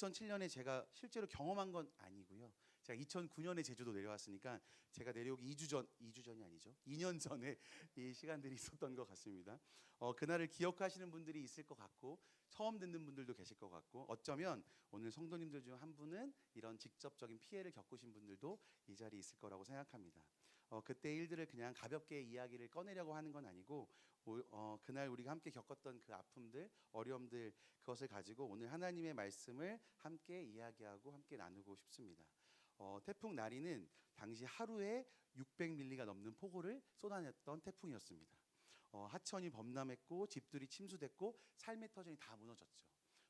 2007년에 제가 실제로 경험한 건 아니고요. 제가 2009년에 제주도 내려왔으니까 제가 내려오기 2주 전이 아니죠. 2년 전에 이 시간들이 있었던 것 같습니다. 그날을 기억하시는 분들이 있을 것 같고 처음 듣는 분들도 계실 것 같고 어쩌면 오늘 성도님들 중 한 분은 이런 직접적인 피해를 겪으신 분들도 이 자리에 있을 거라고 생각합니다. 그때 일들을 그냥 가볍게 이야기를 꺼내려고 하는 건 아니고 그날 우리가 함께 겪었던 그 아픔들, 어려움들 그것을 가지고 오늘 하나님의 말씀을 함께 이야기하고 함께 나누고 싶습니다. 태풍 나리는 당시 하루에 600밀리가 넘는 폭우를 쏟아냈던 태풍이었습니다. 하천이 범람했고 집들이 침수됐고 삶의 터전이 다 무너졌죠.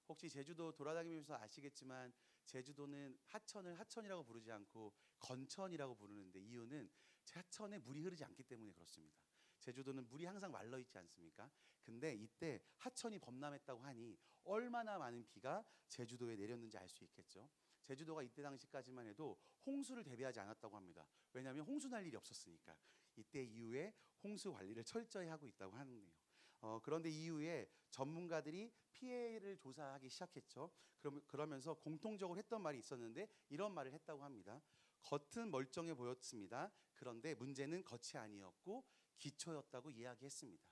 혹시 제주도 돌아다니면서 아시겠지만 제주도는 하천을 하천이라고 부르지 않고 건천이라고 부르는데 이유는 하천에 물이 흐르지 않기 때문에 그렇습니다. 제주도는 물이 항상 말라 있지 않습니까? 근데 이때 하천이 범람했다고 하니 얼마나 많은 비가 제주도에 내렸는지 알 수 있겠죠. 제주도가 이때 당시까지만 해도 홍수를 대비하지 않았다고 합니다. 왜냐하면 홍수 날 일이 없었으니까. 이때 이후에 홍수 관리를 철저히 하고 있다고 하네요. 그런데 이후에 전문가들이 피해를 조사하기 시작했죠. 그러면서 공통적으로 했던 말이 있었는데 이런 말을 했다고 합니다. 겉은 멀쩡해 보였습니다. 그런데 문제는 겉이 아니었고 기초였다고 이야기했습니다.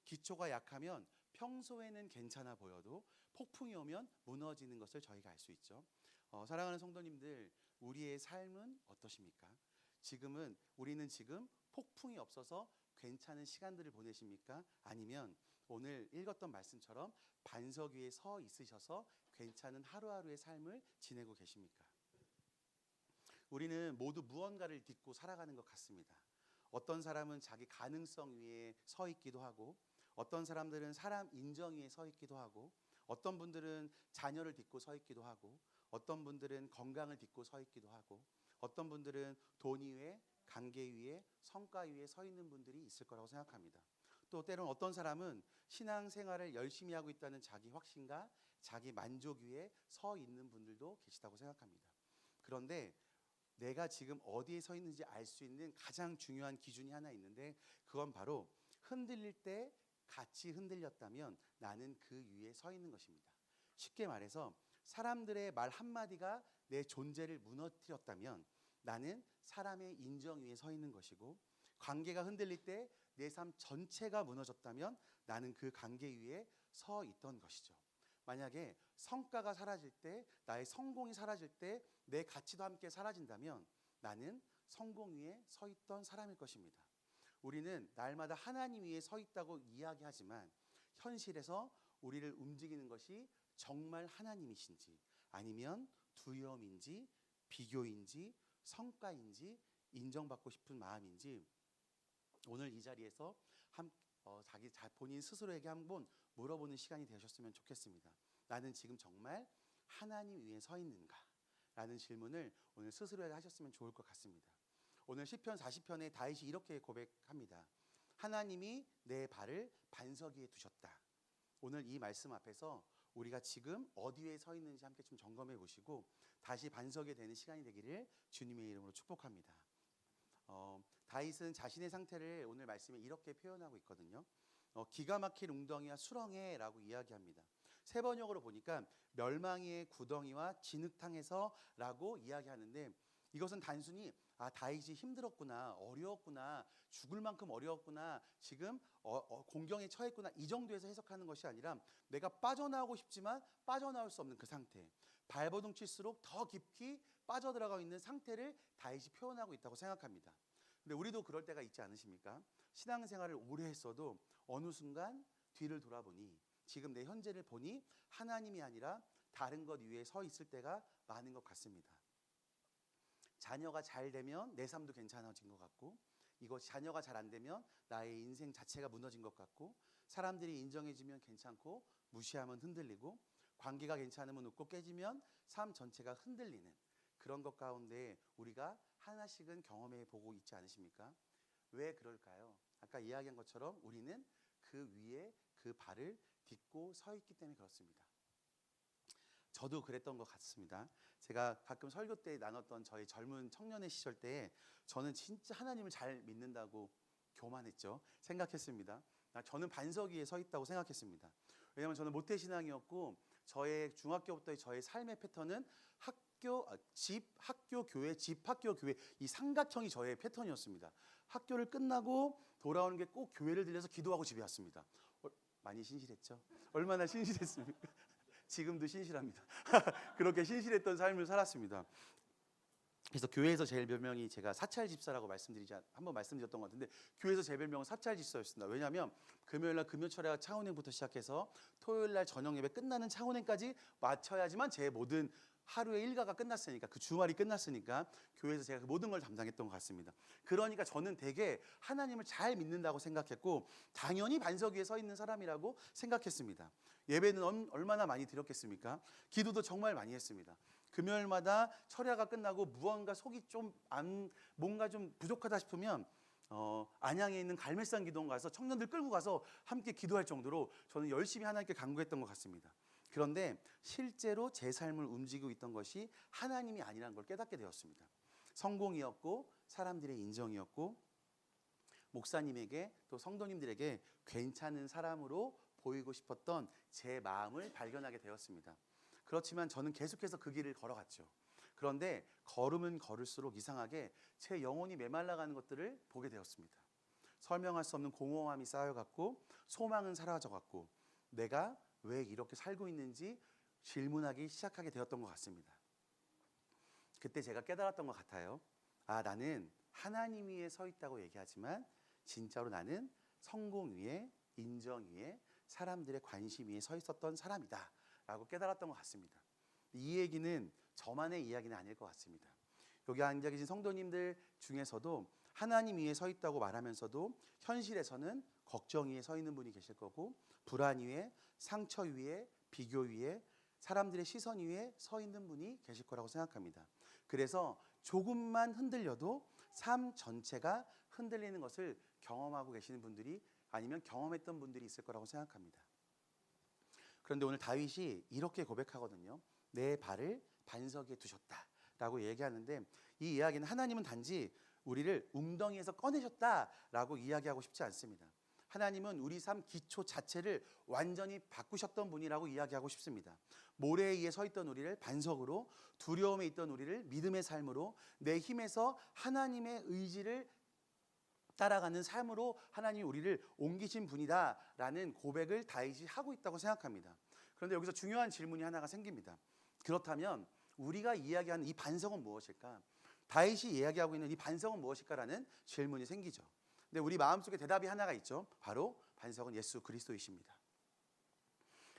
기초가 약하면 평소에는 괜찮아 보여도 폭풍이 오면 무너지는 것을 저희가 알 수 있죠. 사랑하는 성도님들, 우리의 삶은 어떠십니까? 우리는 지금 폭풍이 없어서 괜찮은 시간들을 보내십니까? 아니면 오늘 읽었던 말씀처럼 반석 위에 서 있으셔서 괜찮은 하루하루의 삶을 지내고 계십니까? 우리는 모두 무언가를 딛고 살아가는 것 같습니다. 어떤 사람은 자기 가능성 위에 서 있기도 하고 어떤 사람들은 사람 인정 위에 서 있기도 하고 어떤 분들은 자녀를 딛고 서 있기도 하고 어떤 분들은 건강을 딛고 서 있기도 하고 어떤 분들은 돈 위에 관계 위에 성과 위에 서 있는 분들이 있을 거라고 생각합니다. 또 때로는 어떤 사람은 신앙생활을 열심히 하고 있다는 자기 확신과 자기 만족 위에 서 있는 분들도 계시다고 생각합니다. 그런데 내가 지금 어디에 서 있는지 알 수 있는 가장 중요한 기준이 하나 있는데 그건 바로 흔들릴 때 같이 흔들렸다면 나는 그 위에 서 있는 것입니다. 쉽게 말해서 사람들의 말 한마디가 내 존재를 무너뜨렸다면 나는 사람의 인정 위에 서 있는 것이고 관계가 흔들릴 때 내 삶 전체가 무너졌다면 나는 그 관계 위에 서 있던 것이죠. 만약에 성과가 사라질 때 나의 성공이 사라질 때 내 가치도 함께 사라진다면 나는 성공 위에 서 있던 사람일 것입니다. 우리는 날마다 하나님 위에 서 있다고 이야기하지만 현실에서 우리를 움직이는 것이 정말 하나님이신지 아니면 두려움인지 비교인지 성과인지 인정받고 싶은 마음인지 오늘 이 자리에서 본인 스스로에게 한번 물어보는 시간이 되셨으면 좋겠습니다. 나는 지금 정말 하나님 위에 서 있는가? 라는 질문을 오늘 스스로에게 하셨으면 좋을 것 같습니다. 오늘 시편 40편에 다윗이 이렇게 고백합니다. 하나님이 내 발을 반석 위에 두셨다. 오늘 이 말씀 앞에서 우리가 지금 어디 위에 서 있는지 함께 좀 점검해 보시고 다시 반석이 되는 시간이 되기를 주님의 이름으로 축복합니다. 다윗은 자신의 상태를 오늘 말씀에 이렇게 표현하고 있거든요. 기가 막힐 웅덩이와 수렁에라고 이야기합니다. 세 번역으로 보니까 멸망의 구덩이와 진흙탕에서라고 이야기하는데 이것은 단순히 다윗이 힘들었구나, 어려웠구나, 죽을 만큼 어려웠구나, 지금 공경에 처했구나 이 정도에서 해석하는 것이 아니라 내가 빠져나오고 싶지만 빠져나올 수 없는 그 상태, 발버둥 칠수록 더 깊이 빠져들어가 있는 상태를 다윗이 표현하고 있다고 생각합니다. 근데 우리도 그럴 때가 있지 않으십니까? 신앙생활을 오래 했어도 어느 순간 뒤를 돌아보니 지금 내 현재를 보니 하나님이 아니라 다른 것 위에 서 있을 때가 많은 것 같습니다. 자녀가 잘 되면 내 삶도 괜찮아진 것 같고 자녀가 잘 안 되면 나의 인생 자체가 무너진 것 같고 사람들이 인정해주면 괜찮고 무시하면 흔들리고 관계가 괜찮으면 웃고 깨지면 삶 전체가 흔들리는 그런 것 가운데 우리가 하나씩은 경험해 보고 있지 않으십니까? 왜 그럴까요? 아까 이야기한 것처럼 우리는 그 위에 그 발을 딛고 서 있기 때문에 그렇습니다. 저도 그랬던 것 같습니다. 제가 가끔 설교 때 나눴던 저희 젊은 청년의 시절 때 저는 진짜 하나님을 잘 믿는다고 교만했죠. 생각했습니다. 저는 반석 위에 서 있다고 생각했습니다. 왜냐하면 저는 모태신앙이었고 저의 중학교부터의 저의 삶의 패턴은 학교, 집, 학교, 교회, 집, 학교, 교회 이 삼각형이 저의 패턴이었습니다. 학교를 끝나고 돌아오는 게 꼭 교회를 들려서 기도하고 집에 왔습니다. 많이 신실했죠? 얼마나 신실했습니까? 지금도 신실합니다. 그렇게 신실했던 삶을 살았습니다. 그래서 교회에서 제 별명이 제가 사찰 집사라고 한번 말씀드렸던 것 같은데, 교회에서 제 별명은 사찰 집사였습니다. 왜냐하면 금요일날 금요철야 창운행부터 시작해서 토요일날 저녁 예배 끝나는 창운행까지 마쳐야지만 제 모든 하루의 일과가 끝났으니까, 그 주말이 끝났으니까 교회에서 제가 그 모든 걸 담당했던 것 같습니다. 그러니까 저는 되게 하나님을 잘 믿는다고 생각했고 당연히 반석 위에 서 있는 사람이라고 생각했습니다. 예배는 얼마나 많이 드렸겠습니까? 기도도 정말 많이 했습니다. 금요일마다 철야가 끝나고 무언가 속이 뭔가 좀 부족하다 싶으면 안양에 있는 갈매산 기도원 가서 청년들 끌고 가서 함께 기도할 정도로 저는 열심히 하나님께 간구했던 것 같습니다. 그런데 실제로 제 삶을 움직이고 있던 것이 하나님이 아니라는 걸 깨닫게 되었습니다. 성공이었고 사람들의 인정이었고 목사님에게 또 성도님들에게 괜찮은 사람으로 보이고 싶었던 제 마음을 발견하게 되었습니다. 그렇지만 저는 계속해서 그 길을 걸어갔죠. 그런데 걸으면 걸을수록 이상하게 제 영혼이 메말라가는 것들을 보게 되었습니다. 설명할 수 없는 공허함이 쌓여갔고 소망은 사라져갔고 내가 왜 이렇게 살고 있는지 질문하기 시작하게 되었던 것 같습니다. 그때 제가 깨달았던 것 같아요. 나는 하나님 위에 서 있다고 얘기하지만 진짜로 나는 성공 위에, 인정 위에, 사람들의 관심 위에 서 있었던 사람이다 라고 깨달았던 것 같습니다. 이 얘기는 저만의 이야기는 아닐 것 같습니다. 여기 앉아 계신 성도님들 중에서도 하나님 위에 서 있다고 말하면서도 현실에서는 걱정 위에 서 있는 분이 계실 거고 불안 위에, 상처 위에, 비교 위에, 사람들의 시선 위에 서 있는 분이 계실 거라고 생각합니다. 그래서 조금만 흔들려도 삶 전체가 흔들리는 것을 경험하고 계시는 분들이, 아니면 경험했던 분들이 있을 거라고 생각합니다. 그런데 오늘 다윗이 이렇게 고백하거든요. 내 발을 반석 위에 두셨다라고 얘기하는데, 이 이야기는 하나님은 단지 우리를 웅덩이에서 꺼내셨다라고 이야기하고 싶지 않습니다. 하나님은 우리 삶 기초 자체를 완전히 바꾸셨던 분이라고 이야기하고 싶습니다. 모래에 의해 서 있던 우리를 반석으로, 두려움에 있던 우리를 믿음의 삶으로, 내 힘에서 하나님의 의지를 따라가는 삶으로 하나님이 우리를 옮기신 분이다라는 고백을 다윗이 하고 있다고 생각합니다. 그런데 여기서 중요한 질문이 하나가 생깁니다. 그렇다면 우리가 이야기하는 이 반석은 무엇일까? 다윗이 이야기하고 있는 이 반석은 무엇일까라는 질문이 생기죠. 근데 우리 마음속에 대답이 하나가 있죠. 바로 반석은 예수 그리스도이십니다.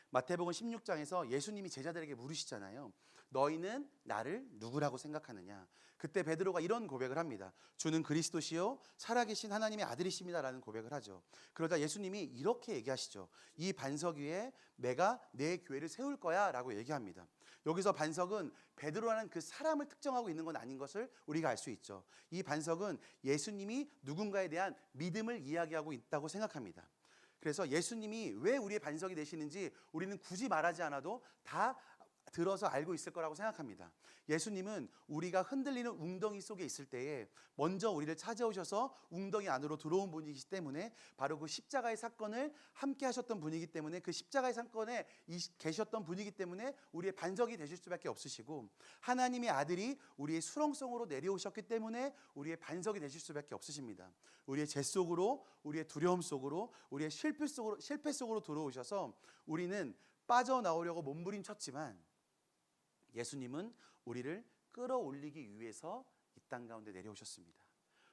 마태복음 16장에서 예수님이 제자들에게 물으시잖아요. 너희는 나를 누구라고 생각하느냐? 그때 베드로가 이런 고백을 합니다. 주는 그리스도시요 살아계신 하나님의 아들이십니다라는 고백을 하죠. 그러자 예수님이 이렇게 얘기하시죠. 이 반석 위에 내가 내 교회를 세울 거야 라고 얘기합니다. 여기서 반석은 베드로라는 그 사람을 특정하고 있는 건 아닌 것을 우리가 알 수 있죠. 이 반석은 예수님이 누군가에 대한 믿음을 이야기하고 있다고 생각합니다. 그래서 예수님이 왜 우리의 반석이 되시는지 우리는 굳이 말하지 않아도 다 들어서 알고 있을 거라고 생각합니다. 예수님은 우리가 흔들리는 웅덩이 속에 있을 때에 먼저 우리를 찾아오셔서 웅덩이 안으로 들어온 분이기 때문에, 바로 그 십자가의 사건을 함께 하셨던 분이기 때문에, 그 십자가의 사건에 계셨던 분이기 때문에 우리의 반석이 되실 수밖에 없으시고, 하나님의 아들이 우리의 수렁성으로 내려오셨기 때문에 우리의 반석이 되실 수밖에 없으십니다. 우리의 죄 속으로, 우리의 두려움 속으로, 우리의 실패 속으로 들어오셔서 우리는 빠져나오려고 몸부림쳤지만 예수님은 우리를 끌어올리기 위해서 이 땅 가운데 내려오셨습니다.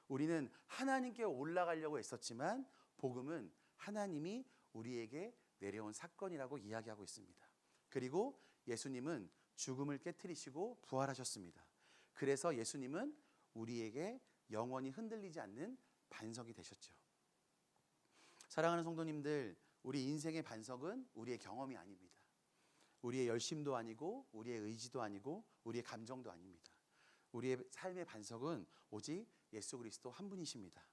우리는 하나님께 올라가려고 했었지만 복음은 하나님이 우리에게 내려온 사건이라고 이야기하고 있습니다. 그리고 예수님은 죽음을 깨트리시고 부활하셨습니다. 그래서 예수님은 우리에게 영원히 흔들리지 않는 반석이 되셨죠. 사랑하는 성도님들, 우리 인생의 반석은 우리의 경험이 아닙니다. 우리의 열심도 아니고 우리의 의지도 아니고 우리의 감정도 아닙니다. 우리의 삶의 반석은 오직 예수 그리스도 한 분이십니다.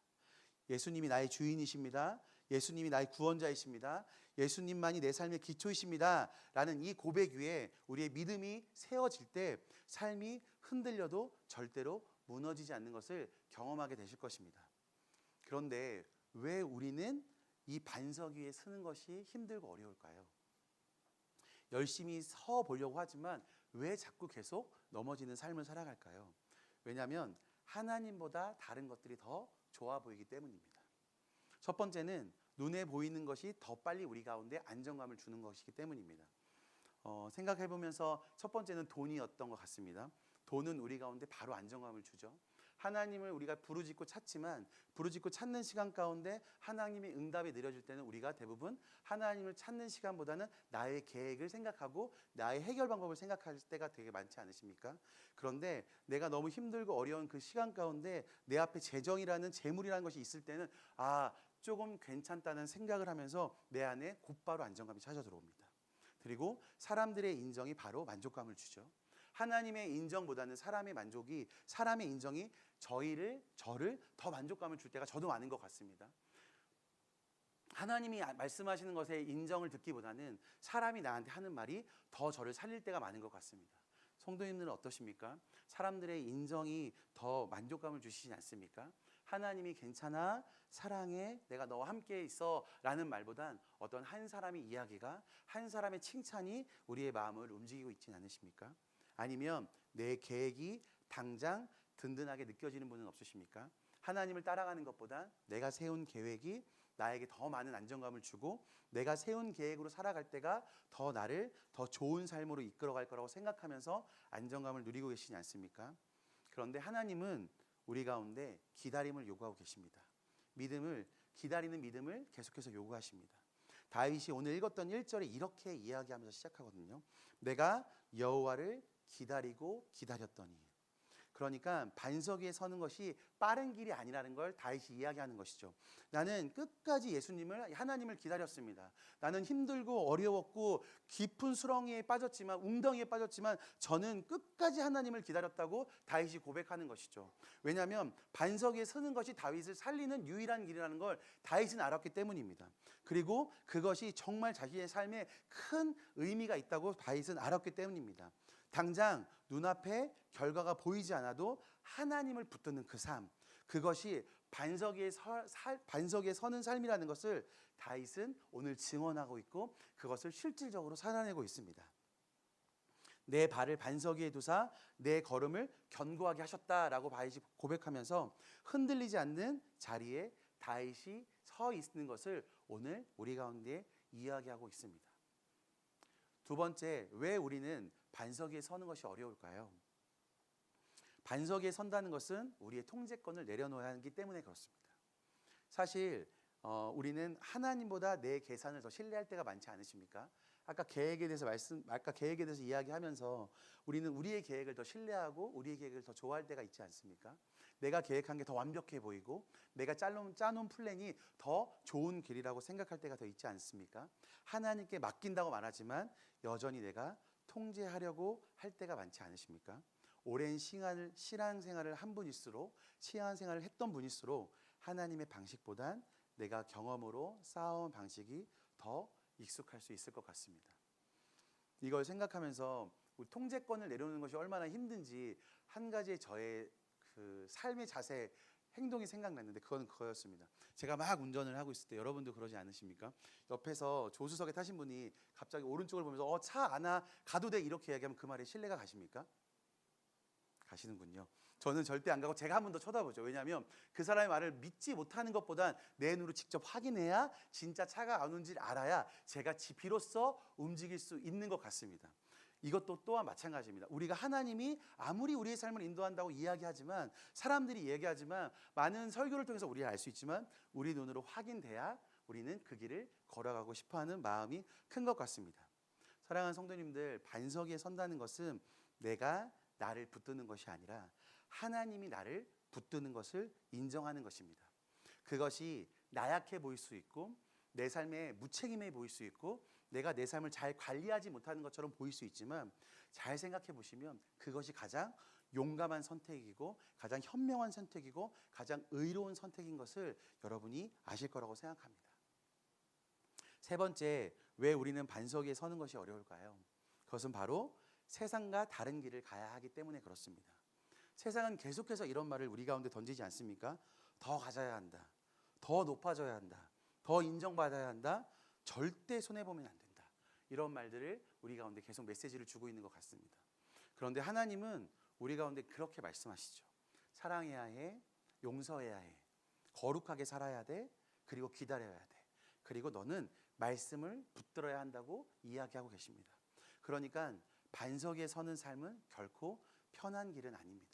예수님이 나의 주인이십니다. 예수님이 나의 구원자이십니다. 예수님만이 내 삶의 기초이십니다 라는 이 고백 위에 우리의 믿음이 세워질 때 삶이 흔들려도 절대로 무너지지 않는 것을 경험하게 되실 것입니다. 그런데 왜 우리는 이 반석 위에 서는 것이 힘들고 어려울까요? 열심히 서 보려고 하지만 왜 자꾸 계속 넘어지는 삶을 살아갈까요? 왜냐하면 하나님보다 다른 것들이 더 좋아 보이기 때문입니다. 첫 번째는 눈에 보이는 것이 더 빨리 우리 가운데 안정감을 주는 것이기 때문입니다. 생각해보면서 첫 번째는 돈이었던 것 같습니다. 돈은 우리 가운데 바로 안정감을 주죠. 하나님을 우리가 부르짖고 찾지만 부르짖고 찾는 시간 가운데 하나님의 응답이 내려질 때는 우리가 대부분 하나님을 찾는 시간보다는 나의 계획을 생각하고 나의 해결 방법을 생각할 때가 되게 많지 않으십니까? 그런데 내가 너무 힘들고 어려운 그 시간 가운데 내 앞에 재정이라는 재물이라는 것이 있을 때는 조금 괜찮다는 생각을 하면서 내 안에 곧바로 안정감이 찾아 들어옵니다. 그리고 사람들의 인정이 바로 만족감을 주죠. 하나님의 인정보다는 사람의 인정이 저를 더 만족감을 줄 때가 저도 많은 것 같습니다. 하나님이 말씀하시는 것에 인정을 듣기보다는 사람이 나한테 하는 말이 더 저를 살릴 때가 많은 것 같습니다. 성도님들은 어떠십니까? 사람들의 인정이 더 만족감을 주시지 않습니까? 하나님이 괜찮아, 사랑해, 내가 너와 함께 있어 라는 말보단 어떤 한 사람의 이야기가, 한 사람의 칭찬이 우리의 마음을 움직이고 있지는 않으십니까? 아니면 내 계획이 당장 든든하게 느껴지는 분은 없으십니까? 하나님을 따라가는 것보다 내가 세운 계획이 나에게 더 많은 안정감을 주고 내가 세운 계획으로 살아갈 때가 더 나를 더 좋은 삶으로 이끌어갈 거라고 생각하면서 안정감을 누리고 계시지 않습니까? 그런데 하나님은 우리 가운데 기다림을 요구하고 계십니다. 기다리는 믿음을 계속해서 요구하십니다. 다윗이 오늘 읽었던 1절에 이렇게 이야기하면서 시작하거든요. 내가 여호와를 기다리고 기다렸더니. 그러니까 반석 위에 서는 것이 빠른 길이 아니라는 걸 다윗이 이야기하는 것이죠. 나는 끝까지 하나님을 기다렸습니다. 나는 힘들고 어려웠고 깊은 수렁에 빠졌지만 웅덩이에 빠졌지만 저는 끝까지 하나님을 기다렸다고 다윗이 고백하는 것이죠. 왜냐하면 반석 위에 서는 것이 다윗을 살리는 유일한 길이라는 걸 다윗은 알았기 때문입니다. 그리고 그것이 정말 자신의 삶에 큰 의미가 있다고 다윗은 알았기 때문입니다. 당장 눈앞에 결과가 보이지 않아도 하나님을 붙드는 그 삶, 그것이 반석에 서는 삶이라는 것을 다윗은 오늘 증언하고 있고 그것을 실질적으로 살아내고 있습니다. 내 발을 반석 위에 두사 내 걸음을 견고하게 하셨다라고 다윗이 고백하면서 흔들리지 않는 자리에 다윗이 서 있는 것을 오늘 우리 가운데 이야기하고 있습니다. 두 번째, 왜 우리는 반석 위에 서는 것이 어려울까요? 반석 위에 선다는 것은 우리의 통제권을 내려놓아야 하기 때문에 그렇습니다. 사실 우리는 하나님보다 내 계산을 더 신뢰할 때가 많지 않으십니까? 아까 계획에 대해서 이야기하면서 우리는 우리의 계획을 더 신뢰하고 우리의 계획을 더 좋아할 때가 있지 않습니까? 내가 계획한 게 더 완벽해 보이고 내가 짜놓은 플랜이 더 좋은 길이라고 생각할 때가 더 있지 않습니까? 하나님께 맡긴다고 말하지만 여전히 내가 통제하려고 할 때가 많지 않으십니까? 오랜 신앙생활을 한 분일수록 신앙생활을 했던 분일수록 하나님의 방식보단 내가 경험으로 쌓아온 방식이 더 익숙할 수 있을 것 같습니다. 이걸 생각하면서 우리 통제권을 내려놓는 것이 얼마나 힘든지 한 가지의 저의 그 삶의 자세, 행동이 생각났는데 그거였습니다. 제가 막 운전을 하고 있을 때 여러분도 그러지 않으십니까? 옆에서 조수석에 타신 분이 갑자기 오른쪽을 보면서 차 안 와, 가도 돼 이렇게 이야기하면 그 말에 신뢰가 가십니까? 가시는군요. 저는 절대 안 가고 제가 한 번 더 쳐다보죠. 왜냐하면 그 사람의 말을 믿지 못하는 것보단 내 눈으로 직접 확인해야 진짜 차가 안 오는지를 알아야 제가 비로소 움직일 수 있는 것 같습니다. 이것도 또한 마찬가지입니다. 우리가 하나님이 아무리 우리의 삶을 인도한다고 이야기하지만 사람들이 얘기하지만 많은 설교를 통해서 우리가 알 수 있지만 우리 눈으로 확인돼야 우리는 그 길을 걸어가고 싶어하는 마음이 큰 것 같습니다. 사랑하는 성도님들, 반석 위에 선다는 것은 내가 나를 붙드는 것이 아니라 하나님이 나를 붙드는 것을 인정하는 것입니다. 그것이 나약해 보일 수 있고 내 삶에 무책임해 보일 수 있고 내가 내 삶을 잘 관리하지 못하는 것처럼 보일 수 있지만 잘 생각해 보시면 그것이 가장 용감한 선택이고 가장 현명한 선택이고 가장 의로운 선택인 것을 여러분이 아실 거라고 생각합니다. 세 번째, 왜 우리는 반석 위에 서는 것이 어려울까요? 그것은 바로 세상과 다른 길을 가야 하기 때문에 그렇습니다. 세상은 계속해서 이런 말을 우리 가운데 던지지 않습니까? 더 가져야 한다. 더 높아져야 한다. 더 인정받아야 한다. 절대 손해보면 안 된다. 이런 말들을 우리 가운데 계속 메시지를 주고 있는 것 같습니다. 그런데 하나님은 우리 가운데 그렇게 말씀하시죠. 사랑해야 해, 용서해야 해, 거룩하게 살아야 돼, 그리고 기다려야 돼, 그리고 너는 말씀을 붙들어야 한다고 이야기하고 계십니다. 그러니까 반석에 서는 삶은 결코 편한 길은 아닙니다.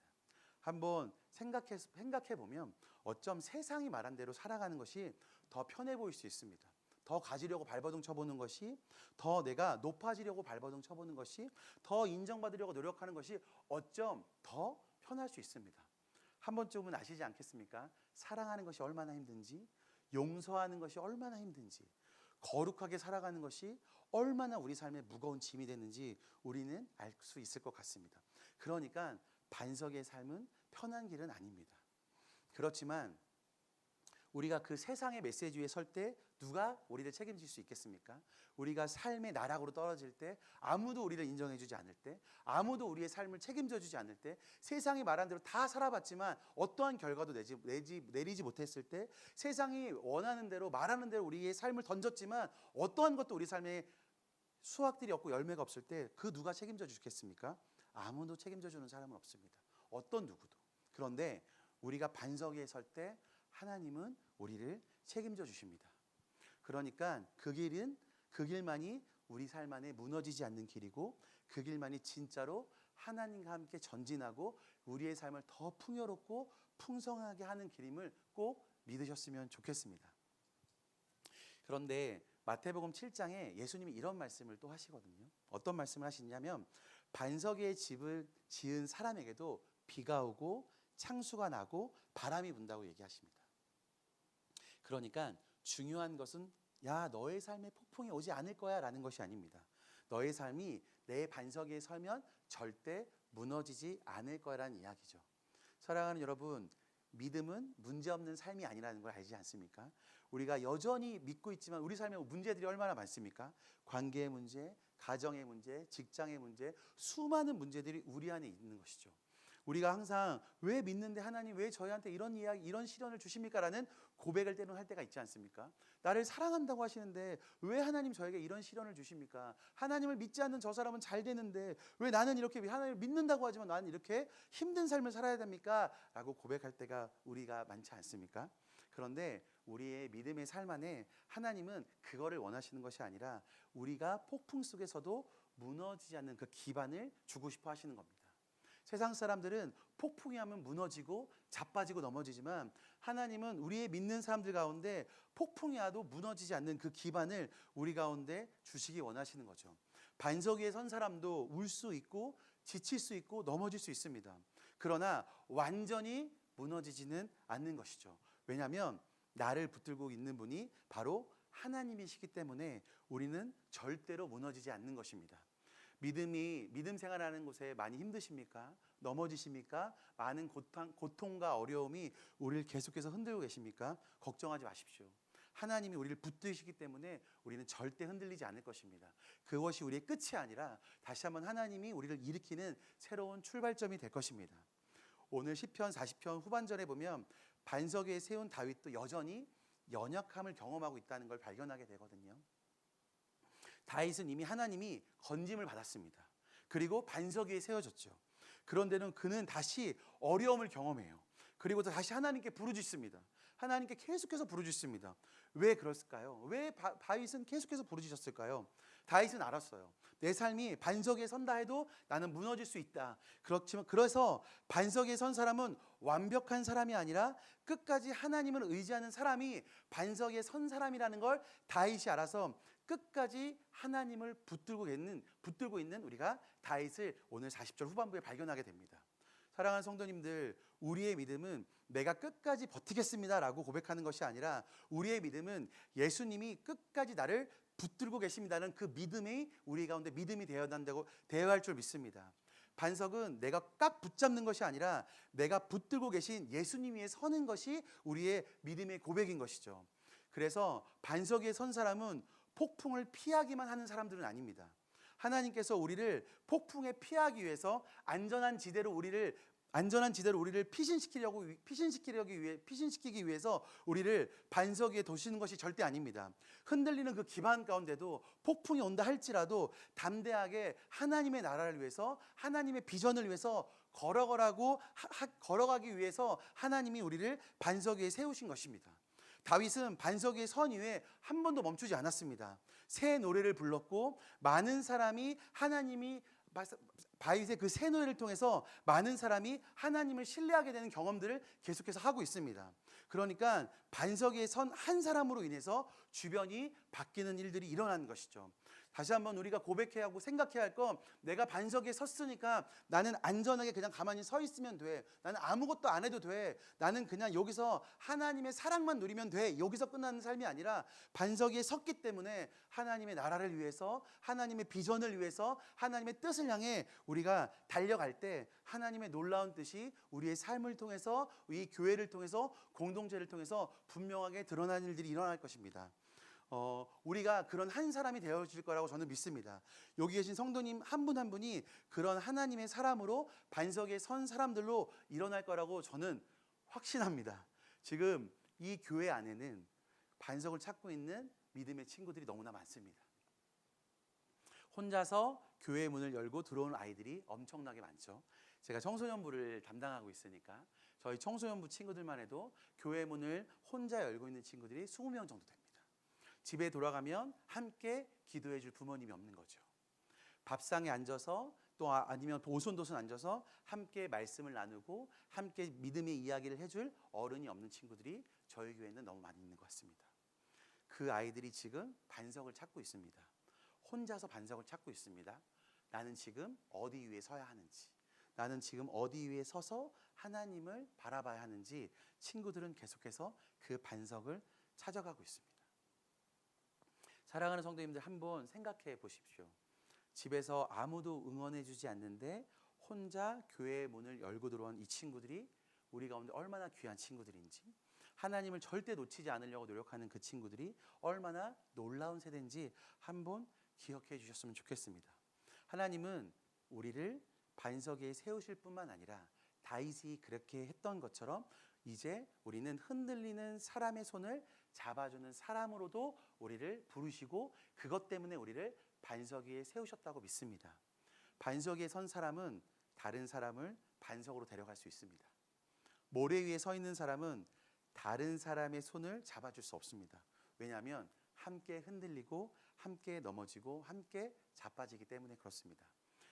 한번 생각해 보면 어쩜 세상이 말한 대로 살아가는 것이 더 편해 보일 수 있습니다. 더 가지려고 발버둥 쳐보는 것이, 더 내가 높아지려고 발버둥 쳐보는 것이, 더 인정받으려고 노력하는 것이 어쩜 더 편할 수 있습니다. 한 번쯤은 아시지 않겠습니까? 사랑하는 것이 얼마나 힘든지, 용서하는 것이 얼마나 힘든지, 거룩하게 살아가는 것이 얼마나 우리 삶에 무거운 짐이 되는지 우리는 알 수 있을 것 같습니다. 그러니까 반석의 삶은 편한 길은 아닙니다. 그렇지만 우리가 그 세상의 메시지 위에 설 때 누가 우리를 책임질 수 있겠습니까? 우리가 삶의 나락으로 떨어질 때, 아무도 우리를 인정해 주지 않을 때, 아무도 우리의 삶을 책임져 주지 않을 때, 세상이 말한 대로 다 살아봤지만 어떠한 결과도 내리지 못했을 때, 세상이 원하는 대로 말하는 대로 우리의 삶을 던졌지만 어떠한 것도 우리 삶에 수확들이 없고 열매가 없을 때 그 누가 책임져 주겠습니까? 아무도 책임져 주는 사람은 없습니다. 어떤 누구도. 그런데 우리가 반석 위에 설 때 하나님은 우리를 책임져 주십니다. 그러니까 그 길만이 우리 삶 안에 무너지지 않는 길이고, 그 길만이 진짜로 하나님과 함께 전진하고 우리의 삶을 더 풍요롭고 풍성하게 하는 길임을 꼭 믿으셨으면 좋겠습니다. 그런데 마태복음 7장에 예수님이 이런 말씀을 또 하시거든요. 어떤 말씀을 하시냐면 반석 위에 집을 지은 사람에게도 비가 오고 창수가 나고 바람이 분다고 얘기하십니다. 그러니까 중요한 것은 야, 너의 삶에 폭풍이 오지 않을 거야 라는 것이 아닙니다. 너의 삶이 내 반석 위에 서면 절대 무너지지 않을 거라는 이야기죠. 사랑하는 여러분, 믿음은 문제없는 삶이 아니라는 걸 알지 않습니까? 우리가 여전히 믿고 있지만 우리 삶에 문제들이 얼마나 많습니까? 관계의 문제, 가정의 문제, 직장의 문제, 수많은 문제들이 우리 안에 있는 것이죠. 우리가 항상 왜 믿는데 하나님 왜 저희한테 이런 이야기, 이런 시련을 주십니까? 라는 고백을 때로는 할 때가 있지 않습니까? 나를 사랑한다고 하시는데 왜 하나님 저에게 이런 시련을 주십니까? 하나님을 믿지 않는 저 사람은 잘 되는데 왜 나는 이렇게 하나님을 믿는다고 하지만 나는 이렇게 힘든 삶을 살아야 됩니까? 라고 고백할 때가 우리가 많지 않습니까? 그런데 우리의 믿음의 삶 안에 하나님은 그거를 원하시는 것이 아니라 우리가 폭풍 속에서도 무너지지 않는 그 기반을 주고 싶어 하시는 겁니다. 세상 사람들은 폭풍이 하면 무너지고 자빠지고 넘어지지만 하나님은 우리의 믿는 사람들 가운데 폭풍이 와도 무너지지 않는 그 기반을 우리 가운데 주시기 원하시는 거죠. 반석 위에 선 사람도 울 수 있고 지칠 수 있고 넘어질 수 있습니다. 그러나 완전히 무너지지는 않는 것이죠. 왜냐하면 나를 붙들고 있는 분이 바로 하나님이시기 때문에 우리는 절대로 무너지지 않는 것입니다. 믿음 생활하는 곳에 많이 힘드십니까? 넘어지십니까? 많은 고통과 어려움이 우리를 계속해서 흔들고 계십니까? 걱정하지 마십시오. 하나님이 우리를 붙드시기 때문에 우리는 절대 흔들리지 않을 것입니다. 그것이 우리의 끝이 아니라 다시 한번 하나님이 우리를 일으키는 새로운 출발점이 될 것입니다. 오늘 시편 40편 후반절에 보면 반석 위에 세운 다윗도 여전히 연약함을 경험하고 있다는 걸 발견하게 되거든요. 다윗은 이미 하나님이 건짐을 받았습니다. 그리고 반석 위에 세워졌죠. 그런데는 그는 다시 어려움을 경험해요. 그리고 다시 하나님께 부르짖습니다. 하나님께 계속해서 부르짖습니다. 왜 그랬을까요? 왜 다윗은 계속해서 부르짖었을까요? 다윗은 알았어요. 내 삶이 반석에 선다 해도 나는 무너질 수 있다. 그래서 반석에 선 사람은 완벽한 사람이 아니라 끝까지 하나님을 의지하는 사람이 반석에 선 사람이라는 걸 다윗이 알아서 끝까지 하나님을 붙들고 있는 우리가 다윗을 오늘 40절 후반부에 발견하게 됩니다. 사랑하는 성도님들, 우리의 믿음은 내가 끝까지 버티겠습니다라고 고백하는 것이 아니라 우리의 믿음은 예수님이 끝까지 나를 붙들고 계십니다는 그 믿음이 우리 가운데 믿음이 되어야 한다고 대화할 줄 믿습니다. 반석은 내가 꽉 붙잡는 것이 아니라 내가 붙들고 계신 예수님 위에 서는 것이 우리의 믿음의 고백인 것이죠. 그래서 반석 위에 선 사람은 폭풍을 피하기만 하는 사람들은 아닙니다. 하나님께서 우리를 폭풍에 피하기 위해서 안전한 지대로 우리를 안전한 지대로 우리를 피신시키기 위해서 우리를 반석 위에 두시는 것이 절대 아닙니다. 흔들리는 그 기반 가운데도 폭풍이 온다 할지라도 담대하게 하나님의 나라를 위해서, 하나님의 비전을 위해서 걸어가기 위해서 하나님이 우리를 반석 위에 세우신 것입니다. 다윗은 반석 위에 선 이후에 한 번도 멈추지 않았습니다. 새 노래를 불렀고 많은 사람이 다윗의 그 새 노래를 통해서 많은 사람이 하나님을 신뢰하게 되는 경험들을 계속해서 하고 있습니다. 그러니까 반석 위에 선 한 사람으로 인해서 주변이 바뀌는 일들이 일어나는 것이죠. 다시 한번 우리가 고백해야 하고 생각해야 할 건, 내가 반석에 섰으니까 나는 안전하게 그냥 가만히 서 있으면 돼. 나는 아무것도 안 해도 돼. 나는 그냥 여기서 하나님의 사랑만 누리면 돼. 여기서 끝나는 삶이 아니라 반석 위에 섰기 때문에 하나님의 나라를 위해서, 하나님의 비전을 위해서, 하나님의 뜻을 향해 우리가 달려갈 때 하나님의 놀라운 뜻이 우리의 삶을 통해서, 이 교회를 통해서, 공동체를 통해서 분명하게 드러나는 일들이 일어날 것입니다. 우리가 그런 한 사람이 되어질 거라고 저는 믿습니다. 여기 계신 성도님 한 분 한 분이 그런 하나님의 사람으로 반석에 선 사람들로 일어날 거라고 저는 확신합니다. 지금 이 교회 안에는 반석을 찾고 있는 믿음의 친구들이 너무나 많습니다. 혼자서 교회 문을 열고 들어오는 아이들이 엄청나게 많죠. 제가 청소년부를 담당하고 있으니까 저희 청소년부 친구들만 해도 교회 문을 혼자 열고 있는 친구들이 20명 정도 됩니다. 집에 돌아가면 함께 기도해 줄 부모님이 없는 거죠. 밥상에 앉아서 또 아니면 오손도손 앉아서 함께 말씀을 나누고 함께 믿음의 이야기를 해줄 어른이 없는 친구들이 저희 교회는 너무 많이 있는 것 같습니다. 그 아이들이 지금 반석을 찾고 있습니다. 혼자서 반석을 찾고 있습니다. 나는 지금 어디 위에 서야 하는지, 나는 지금 어디 위에 서서 하나님을 바라봐야 하는지 친구들은 계속해서 그 반석을 찾아가고 있습니다. 사랑하는 성도님들, 한번 생각해 보십시오. 집에서 아무도 응원해 주지 않는데 혼자 교회의 문을 열고 들어온 이 친구들이 우리 가운데 얼마나 귀한 친구들인지, 하나님을 절대 놓치지 않으려고 노력하는 그 친구들이 얼마나 놀라운 세대인지 한번 기억해 주셨으면 좋겠습니다. 하나님은 우리를 반석 위에 세우실 뿐만 아니라 다윗이 그렇게 했던 것처럼 이제 우리는 흔들리는 사람의 손을 잡아주는 사람으로도 우리를 부르시고 그것 때문에 우리를 반석 위에 세우셨다고 믿습니다. 반석 위에 선 사람은 다른 사람을 반석으로 데려갈 수 있습니다. 모래 위에 서 있는 사람은 다른 사람의 손을 잡아줄 수 없습니다. 왜냐하면 함께 흔들리고 함께 넘어지고 함께 자빠지기 때문에 그렇습니다.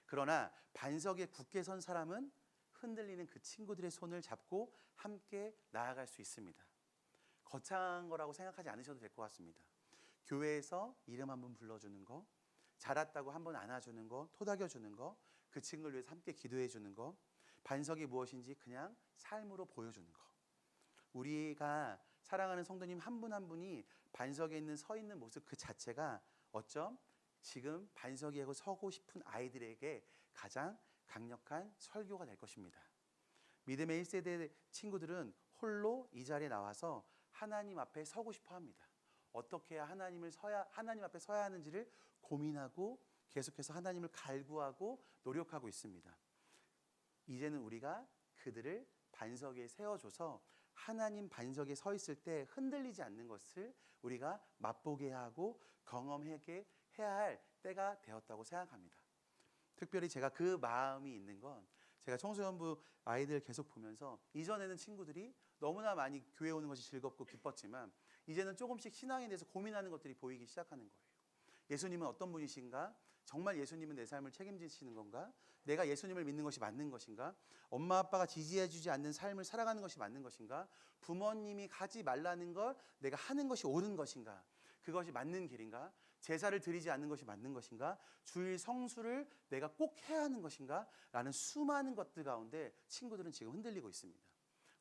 그러나 반석에 굳게 선 사람은 흔들리는 그 친구들의 손을 잡고 함께 나아갈 수 있습니다. 거창한 거라고 생각하지 않으셔도 될 것 같습니다. 교회에서 이름 한번 불러주는 거, 자랐다고 한번 안아주는 거, 토닥여주는 거, 그 친구를 위해서 함께 기도해주는 거, 반석이 무엇인지 그냥 삶으로 보여주는 거. 우리가 사랑하는 성도님 한 분 한 분이 반석에 서 있는 모습 그 자체가 어쩜 지금 반석에 서고 싶은 아이들에게 가장 강력한 설교가 될 것입니다. 믿음의 1세대 친구들은 홀로 이 자리에 나와서 하나님 앞에 서고 싶어 합니다. 어떻게 해야 하나님 앞에 서야 하는지를 고민하고 계속해서 하나님을 갈구하고 노력하고 있습니다. 이제는 우리가 그들을 반석 위에 세워줘서 하나님 반석에 서 있을 때 흔들리지 않는 것을 우리가 맛보게 하고 경험하게 해야 할 때가 되었다고 생각합니다. 특별히 제가 그 마음이 있는 건, 제가 청소년부 아이들 계속 보면서 이전에는 친구들이 너무나 많이 교회 오는 것이 즐겁고 기뻤지만 이제는 조금씩 신앙에 대해서 고민하는 것들이 보이기 시작하는 거예요. 예수님은 어떤 분이신가? 정말 예수님은 내 삶을 책임지시는 건가? 내가 예수님을 믿는 것이 맞는 것인가? 엄마 아빠가 지지해주지 않는 삶을 살아가는 것이 맞는 것인가? 부모님이 가지 말라는 걸 내가 하는 것이 옳은 것인가? 그것이 맞는 길인가? 제사를 드리지 않는 것이 맞는 것인가? 주일 성수를 내가 꼭 해야 하는 것인가? 라는 수많은 것들 가운데 친구들은 지금 흔들리고 있습니다.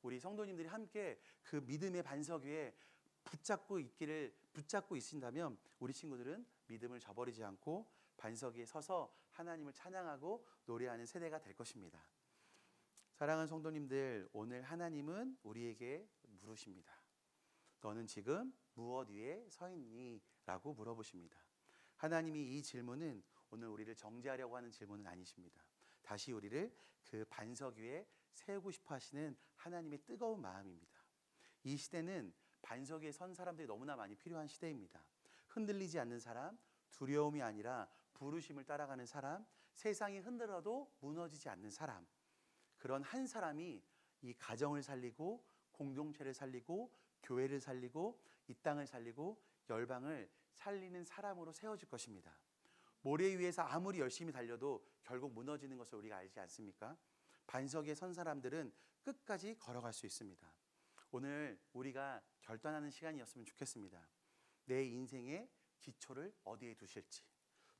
우리 성도님들이 함께 그 믿음의 반석 위에 붙잡고 있으신다면 우리 친구들은 믿음을 저버리지 않고 반석 위에 서서 하나님을 찬양하고 노래하는 세대가 될 것입니다. 사랑하는 성도님들, 오늘 하나님은 우리에게 물으십니다. 너는 지금 무엇 위에 서 있니? 라고 물어보십니다. 하나님이 이 질문은 오늘 우리를 정죄하려고 하는 질문은 아니십니다. 다시 우리를 그 반석 위에 세우고 싶어 하시는 하나님의 뜨거운 마음입니다. 이 시대는 반석 위에 선 사람들이 너무나 많이 필요한 시대입니다. 흔들리지 않는 사람, 두려움이 아니라 부르심을 따라가는 사람, 세상이 흔들어도 무너지지 않는 사람, 그런 한 사람이 이 가정을 살리고 공동체를 살리고 교회를 살리고 이 땅을 살리고 열방을 살리는 사람으로 세워질 것입니다. 모래 위에서 아무리 열심히 달려도 결국 무너지는 것을 우리가 알지 않습니까? 반석에 선 사람들은 끝까지 걸어갈 수 있습니다. 오늘 우리가 결단하는 시간이었으면 좋겠습니다. 내 인생의 기초를 어디에 두실지,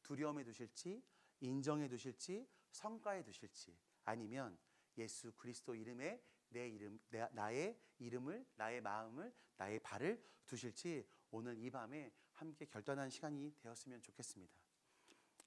두려움에 두실지, 인정에 두실지, 성과에 두실지, 아니면 예수 그리스도 이름에 나의 이름을, 나의 마음을, 나의 발을 두실지 오늘 이 밤에 함께 결단하는 시간이 되었으면 좋겠습니다.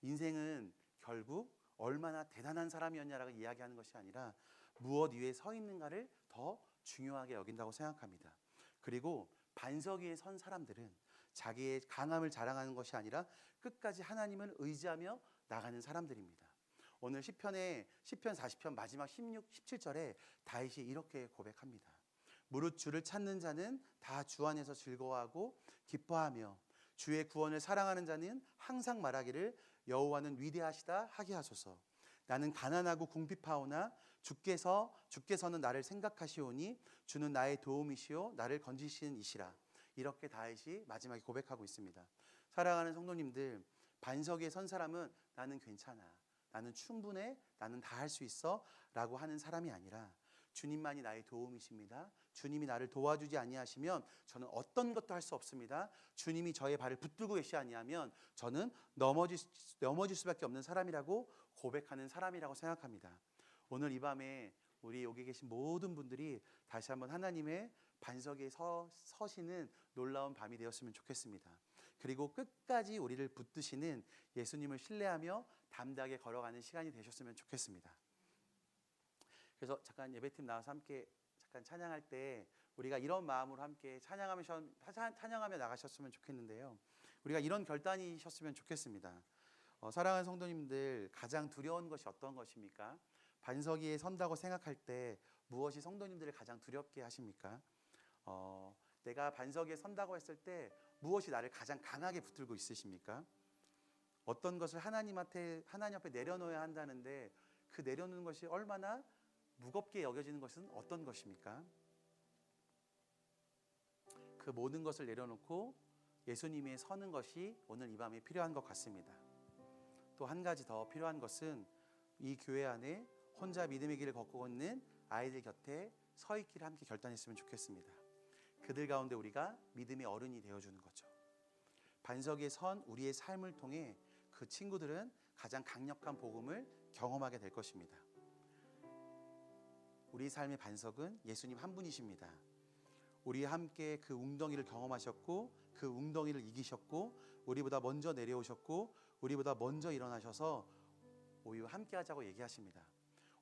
인생은 결국 얼마나 대단한 사람이었냐라고 이야기하는 것이 아니라 무엇 위에 서 있는가를 더 중요하게 여긴다고 생각합니다. 그리고 반석 위에 선 사람들은 자기의 강함을 자랑하는 것이 아니라 끝까지 하나님을 의지하며 나가는 사람들입니다. 오늘 시편 40편 마지막 16, 17절에 다윗이 이렇게 고백합니다. 무릇 주를 찾는 자는 다 주 안에서 즐거워하고 기뻐하며 주의 구원을 사랑하는 자는 항상 말하기를 여호와는 위대하시다 하게 하소서. 나는 가난하고 궁핍하오나 주께서는 나를 생각하시오니 주는 나의 도움이시오 나를 건지시는 이시라. 이렇게 다윗이 마지막에 고백하고 있습니다. 사랑하는 성도님들, 반석 위에 선 사람은 나는 괜찮아, 나는 충분해, 나는 다 할 수 있어 라고 하는 사람이 아니라 주님만이 나의 도움이십니다. 주님이 나를 도와주지 아니하시면 저는 어떤 것도 할 수 없습니다. 주님이 저의 발을 붙들고 계시지 아니하면 저는 넘어질 수밖에 없는 사람이라고 고백하는 사람이라고 생각합니다. 오늘 이 밤에 우리 여기 계신 모든 분들이 다시 한번 하나님의 반석에 서시는 놀라운 밤이 되었으면 좋겠습니다. 그리고 끝까지 우리를 붙드시는 예수님을 신뢰하며 담대하게 걸어가는 시간이 되셨으면 좋겠습니다. 그래서 잠깐 예배팀 나와서 함께 잠깐 찬양할 때 우리가 이런 마음으로 함께 찬양하며 나가셨으면 좋겠는데요. 우리가 이런 결단이셨으면 좋겠습니다. 사랑하는 성도님들, 가장 두려운 것이 어떤 것입니까? 반석 위에 선다고 생각할 때 무엇이 성도님들을 가장 두렵게 하십니까? 내가 반석 위에 선다고 했을 때 무엇이 나를 가장 강하게 붙들고 있으십니까? 어떤 것을 하나님 앞에 내려놓아야 한다는데 그 내려놓는 것이 얼마나 무겁게 여겨지는 것은 어떤 것입니까? 그 모든 것을 내려놓고 예수님이 서는 것이 오늘 이 밤에 필요한 것 같습니다. 또 한 가지 더 필요한 것은 이 교회 안에 혼자 믿음의 길을 걷고 있는 아이들 곁에 서 있기를 함께 결단했으면 좋겠습니다. 그들 가운데 우리가 믿음의 어른이 되어주는 거죠. 반석에 선 우리의 삶을 통해 그 친구들은 가장 강력한 복음을 경험하게 될 것입니다. 우리 삶의 반석은 예수님 한 분이십니다. 우리와 함께 그 웅덩이를 경험하셨고 그 웅덩이를 이기셨고 우리보다 먼저 내려오셨고 우리보다 먼저 일어나셔서 우리와 함께 하자고 얘기하십니다.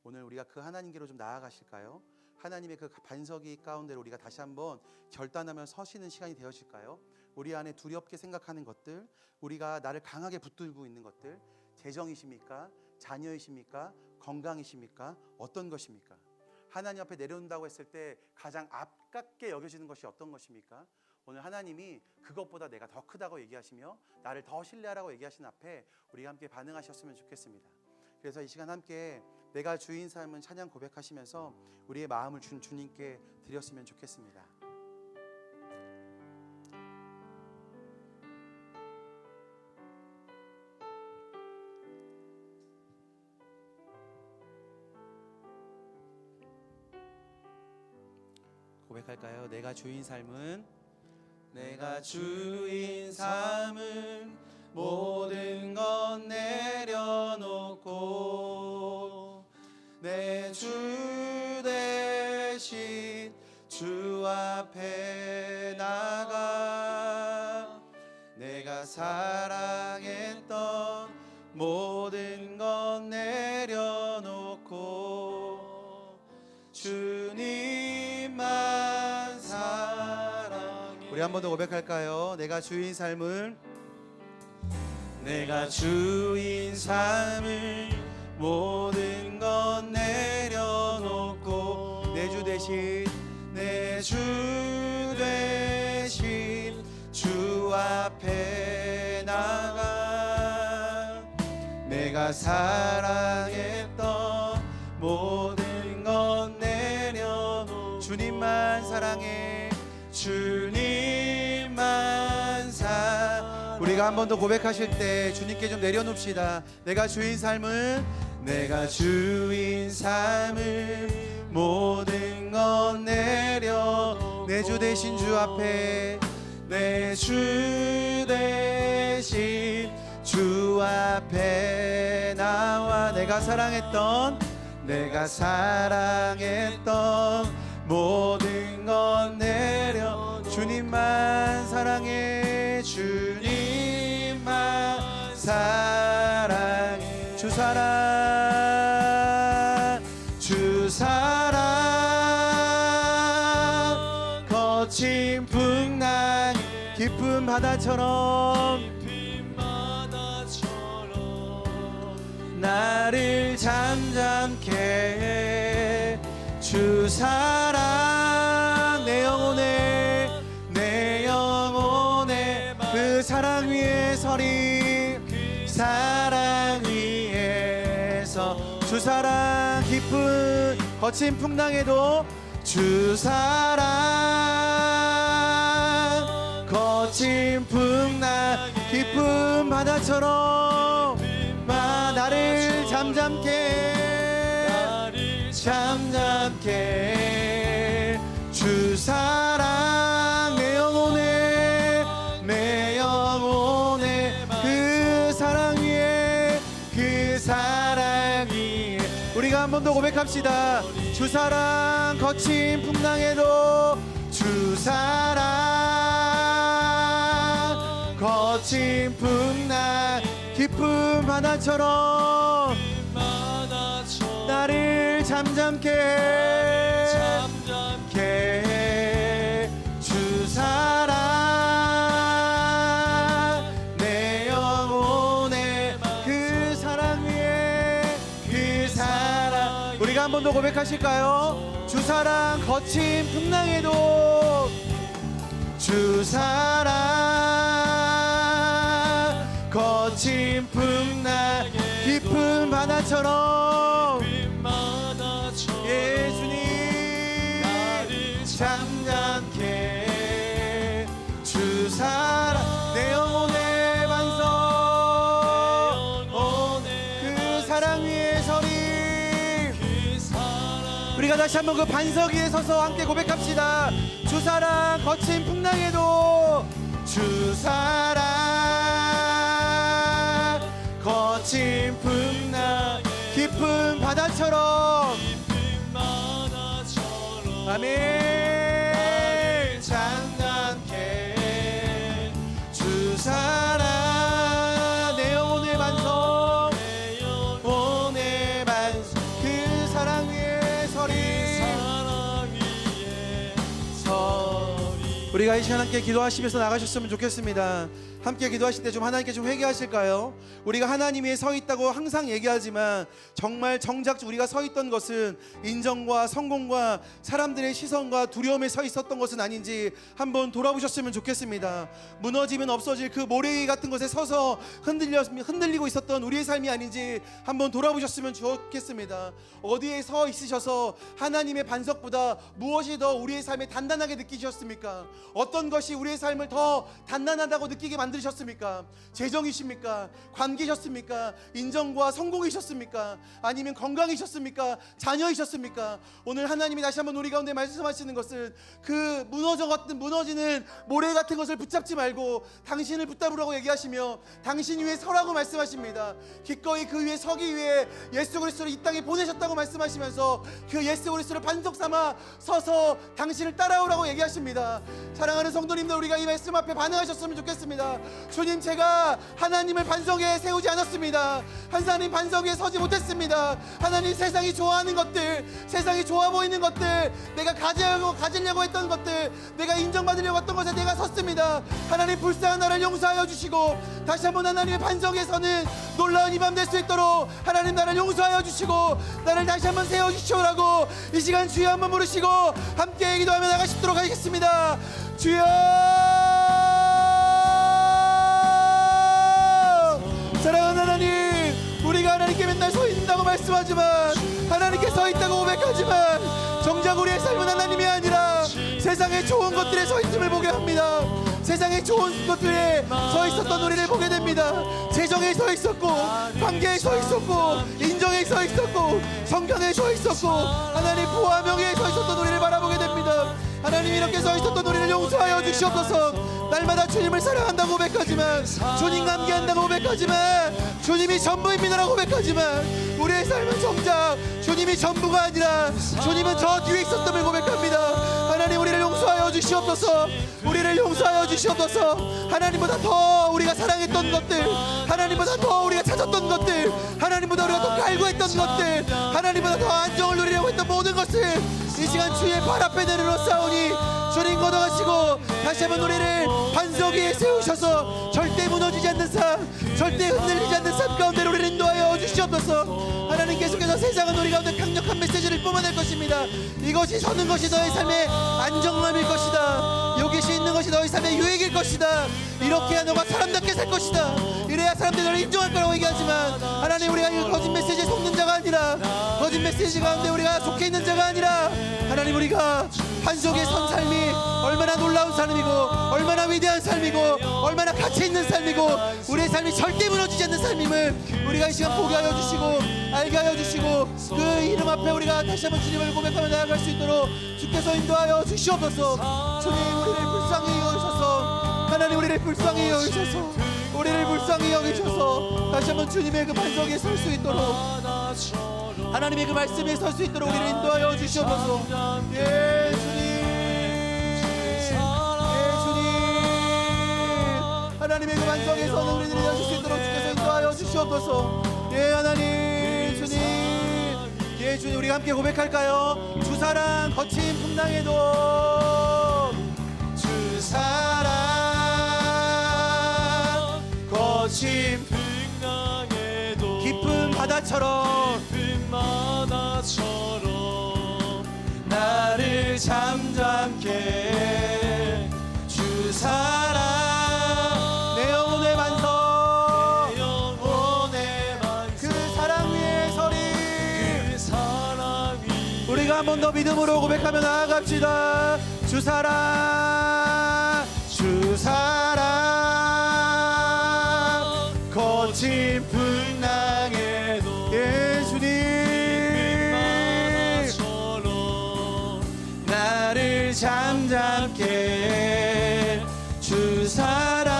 오늘 우리가 그 하나님께로 좀 나아가실까요? 하나님의 그 반석이 가운데 우리가 다시 한번 결단하며 서시는 시간이 되어질까요? 우리 안에 두렵게 생각하는 것들, 우리가 나를 강하게 붙들고 있는 것들, 재정이십니까? 자녀이십니까? 건강이십니까? 어떤 것입니까? 하나님 앞에 내려온다고 했을 때 가장 아깝게 여겨지는 것이 어떤 것입니까? 오늘 하나님이 그것보다 내가 더 크다고 얘기하시며 나를 더 신뢰하라고 얘기하신 앞에 우리가 함께 반응하셨으면 좋겠습니다. 그래서 이 시간 함께 내가 주인 삶은 찬양 고백하시면서 우리의 마음을 주님께 드렸으면 좋겠습니다. 고백할까요? 내가 주인 삶은 모든 것 내려놓고 내 주 대신 주 앞에 나가 내가 사랑했던 모든 것 내려놓고 주님만 사랑해. 우리 한 번 더 고백할까요? 내가 주인 삶을 모든 것 내 대신 내 주 대신 주 앞에 나가 내가 사랑했던 모든 것 내려놓고 주님만 사랑해 주님만 우리가 한 번 더 고백하실 때 주님께 좀 내려놓읍시다. 내가 주인 삶을 모든 것 내려 내 주 대신 주 앞에 내 주 대신 주 앞에 나와 내가 사랑했던 모든 것 내려 주님만 사랑해 주님만 사랑해 주 사랑 거친 풍랑 깊은 바다처럼 나를 잠잠케 해 주 사랑 내 영혼에 그 사랑 위에 서리 사랑 위에서 주 사랑 깊은 거친 풍랑에도 주 사랑 거친 풍랑 깊은 바다처럼 나를 잠잠케 주 사랑 내 영혼에 그 사랑 위에 우리가 한 번 더 고백합시다. 주 사랑 거친 풍랑에도 주 사랑 거친 풍랑 깊은 바다처럼 나를 잠잠케 해 주 사랑 내 영혼에 그 사랑 위에 우리가 한 번 더 고백하실까요? 주 사랑 거친 풍랑에도 주 사랑 거친 풍랑 깊은 바다처럼 예수님 잠잠케 주 사랑 내 영혼의 반석 그 사랑 위에 서리 우리가 다시 한번 그 반석 위에 서서 함께 고백합시다. 주 사랑 거친 풍랑에도 주 사랑 거친 풍랑 깊은 바다처럼 아멘 잠잠케 주 사랑 내 영혼의 반석 그 사랑 위에 서리 우리가 이 시간 함께 기도하시면서 나가셨으면 좋겠습니다. 함께 기도하실 때 좀 하나님께 좀 회개하실까요? 우리가 하나님 위에 서 있다고 항상 얘기하지만 정말 정작 우리가 서 있던 것은 인정과 성공과 사람들의 시선과 두려움에 서 있었던 것은 아닌지 한번 돌아보셨으면 좋겠습니다. 무너지면 없어질 그 모래위 같은 것에 서서 흔들리고 있었던 우리의 삶이 아닌지 한번 돌아보셨으면 좋겠습니다. 어디에 서 있으셔서 하나님의 반석보다 무엇이 더 우리의 삶에 단단하게 느끼셨습니까? 어떤 것이 우리의 삶을 더 단단하다고 느끼게 만드셨습니까? 재정이십니까? 관계셨습니까? 인정과 성공이셨습니까? 아니면 건강이셨습니까? 자녀이셨습니까? 오늘 하나님이 다시 한번 우리 가운데 말씀하시는 것은 그 무너지는 모래 같은 것을 붙잡지 말고 당신을 붙잡으라고 얘기하시며 당신 위에 서라고 말씀하십니다. 기꺼이 그 위에 서기 위해 예수 그리스도를 이 땅에 보내셨다고 말씀하시면서 그 예수 그리스도를 반석 삼아 서서 당신을 따라오라고 얘기하십니다. 사랑하는 성도님들, 우리가 이 말씀 앞에 반응하셨으면 좋겠습니다. 주님, 제가 하나님을 반석에 세우지 않았습니다. 하나님 반석에 서지 못했습니다. 하나님, 세상이 좋아하는 것들, 세상이 좋아 보이는 것들, 내가 가지려고 했던 것들, 내가 인정받으려고 했던 것에 내가 섰습니다. 하나님, 불쌍한 나를 용서하여 주시고 다시 한번 하나님의 반석에서는 놀라운 이 밤 될 수 있도록 하나님, 나를 용서하여 주시고 나를 다시 한번 세워주시오라고 이 시간 주여 한번 부르시고 함께 기도하며 나가시도록 하겠습니다. 주여, 사랑하는 하나님, 우리가 하나님께 맨날 서 있다고 말씀하지만, 하나님께 서 있다고 고백하지만 정작 우리의 삶은 하나님이 아니라 세상의 좋은 것들에 서 있음을 보게 합니다. 세상의 좋은 것들에 서 있었던 우리를 보게 됩니다. 재정에 서 있었고, 관계에 서 있었고, 인정에 서 있었고, 성경에 서 있었고, 하나님 부와 명예에 서 있었던 우리를 바라보게 됩니다. 하나님, 이렇게 서 있었던 우리를 용서하여 주시옵소서. 날마다 주님을 사랑한다고 고백하지만, 주님과 함께한다고 고백하지만, 주님이 전부입니다라고 고백하지만, 우리의 삶은 정작 주님이 전부가 아니라 주님은 저 뒤에 있었음을 고백합니다. 하나님, 우리를 용서하여 주시옵소서. 우리를 용서하여 주시옵소서. 하나님보다 더 우리가 사랑했던 것들, 하나님보다 더 우리가 찾았던 것들, 하나님보다 우리가 더 갈구했던 것들, 하나님보다 더 안정을 누리려고 했던 모든 것을 이 시간 주의 발 앞에 내려놓사오니 주님 걷어가시고 다시 한번 우리를 반석 위에 세우셔서 절대 무너지지 않는 삶, 절대 흔들리지 않는 삶 가운데 우리를 인도하여 주시옵소서. 하나님, 계속해서 세상은 우리 가운데 강력한 메시지를 뿜어낼 것입니다. 이것이 서는 것이 너의 삶의 안정감일 것이다. 여기시 있는 것이 너의 삶의 유익일 것이다. 이렇게 해야 너가 사람답게 살 것이다. 이래야 사람들이 너를 인정할 거라고 얘기하지만, 하나님, 우리가 이 거짓 메시지에 속는 자가 아니라, 거짓 메시지 가운데 우리가 속해 있는 자가 아니라, 하나님, 우리가 반석에 선 삶이 얼마나 놀라운 삶이고, 얼마나 위대한 삶이고, 얼마나 가치 있는 삶이고, 우리의 삶이 절대 무너지지 않는 삶임을 우리가 이 시간 보게 하여 주시고 알게 하여 주시고, 그 이름 앞에 우리가 다시 한번 주님을 고백하며 나아갈 수 있도록 주께서 인도하여 주시옵소서. 주님, 우리를 불쌍히 여기셔서, 하나님, 우리를 불쌍히 여기셔서, 우리를 불쌍히 여기셔서 다시 한번 주님의 그 반석에 설 수 있도록, 하나님의 그 말씀에 설 수 있도록 우리를 인도하여 주시옵소서. 예, 주님, 하나님의 그 반석에 서는 우리들이 되실 수 있도록 주께서 인도하여 주시옵소서. 예, 하나님, 주님, 예, 주님, 우리가 함께 고백할까요? 주 사랑 거친 풍랑에도, 주 사랑 거친 풍랑에도, 깊은 바다처럼 나를 잠잠케, 주 사랑 한 번 더 믿음으로 고백하며 나아갑시다. 주 사랑, 주 사랑 거친 풍랑에도, 예, 주님, 나를 잠잠케, 주 사랑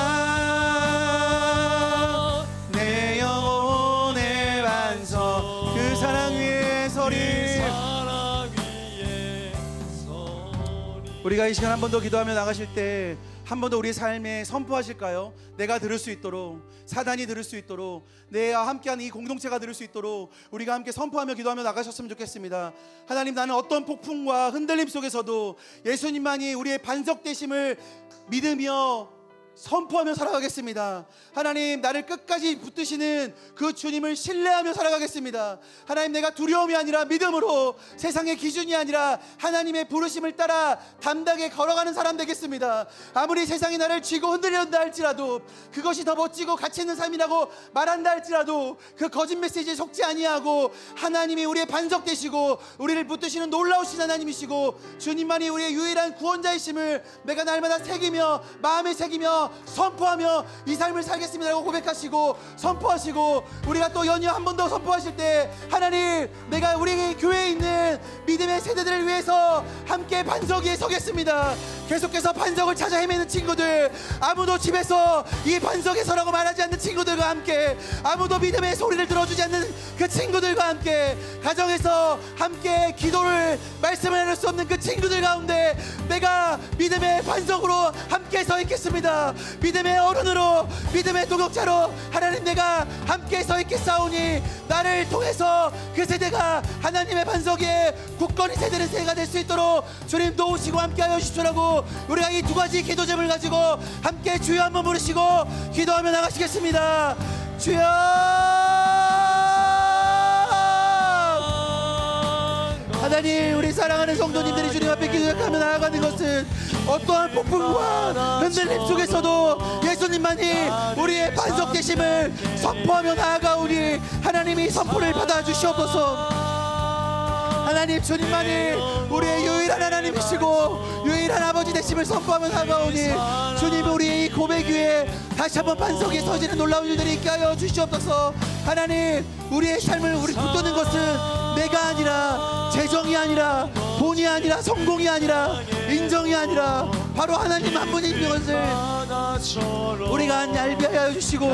내 영혼의 반석, 그 사랑 위에 서리. 우리가 이 시간 한 번 더 기도하며 나가실 때 한 번 더 우리의 삶에 선포하실까요? 내가 들을 수 있도록, 사단이 들을 수 있도록, 내와 함께하는 이 공동체가 들을 수 있도록 우리가 함께 선포하며 기도하며 나가셨으면 좋겠습니다. 하나님, 나는 어떤 폭풍과 흔들림 속에서도 예수님만이 우리의 반석 되심을 믿으며 선포하며 살아가겠습니다. 하나님, 나를 끝까지 붙드시는 그 주님을 신뢰하며 살아가겠습니다. 하나님, 내가 두려움이 아니라 믿음으로, 세상의 기준이 아니라 하나님의 부르심을 따라 담대하게 걸어가는 사람 되겠습니다. 아무리 세상이 나를 쥐고 흔들린다 할지라도, 그것이 더 멋지고 가치 있는 삶이라고 말한다 할지라도, 그 거짓 메시지에 속지 아니하고 하나님이 우리의 반석 되시고 우리를 붙드시는 놀라우신 하나님이시고 주님만이 우리의 유일한 구원자이심을 내가 날마다 새기며 마음에 새기며 선포하며 이 삶을 살겠습니다라고 고백하시고 선포하시고, 우리가 또 연이어 한 번 더 선포하실 때, 하나님, 내가 우리 교회에 있는 믿음의 세대들을 위해서 함께 반석 위에 서겠습니다. 계속해서 반석을 찾아 헤매는 친구들, 아무도 집에서 이 반석에 서라고 말하지 않는 친구들과 함께, 아무도 믿음의 소리를 들어주지 않는 그 친구들과 함께, 가정에서 함께 기도를 말씀을 나눌 수 없는 그 친구들 가운데 내가 믿음의 반석으로 함께 서 있겠습니다. 믿음의 어른으로, 믿음의 동역자로 하나님 내가 함께 서 있겠사오니 나를 통해서 그 세대가 하나님의 반석 위에 굳건히 세대는 세대가 될 수 있도록 주님 도우시고 함께하여 주시라고 우리가 이 두 가지 기도 제목을 가지고 함께 주여 한번 부르시고 기도하며 나가시겠습니다. 주여, 하나님, 우리 사랑하는 성도님들이 주님 앞에 기도하며 나아가는 것은 어떠한 폭풍과 흔들림 속에서도 예수님만이 우리의 반석 되심을 선포하며 나아가오니 하나님이 선포를 받아주시옵소서. 하나님, 주님만이 우리의 유일한 하나님이시고 유일한 아버지 되심을 선포하며 나아가오니 주님, 우리의 이 고백 위에 다시 한번 반석에 서지는 놀라운 일들이 있게 하여 주시옵소서. 하나님, 우리의 삶을 우리 붙드는 것은 내가 아니라, 재정이 아니라, 돈이 아니라, 성공이 아니라, 인정이 아니라 바로 하나님 한 분인 것을 우리가 알게 하여 주시고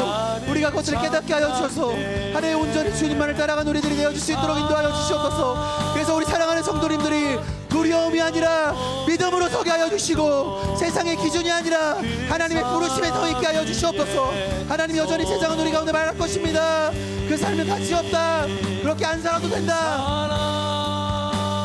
우리가 그것을 깨닫게 하여 주셔서 하나의 온전히 주님만을 따라가는 우리들이 되어줄 수 있도록 인도하여 주시옵소서. 그래서 우리 사랑하는 성도님들이 두려움이 아니라 믿음으로 서게 하여 주시고 세상의 기준이 아니라 하나님의 부르심에 서 있게 하여 주시옵소서. 하나님, 여전히 세상은 우리 가운데 말할 것입니다. 그 삶은 가치 없다, 그렇게 안 살아도 된다,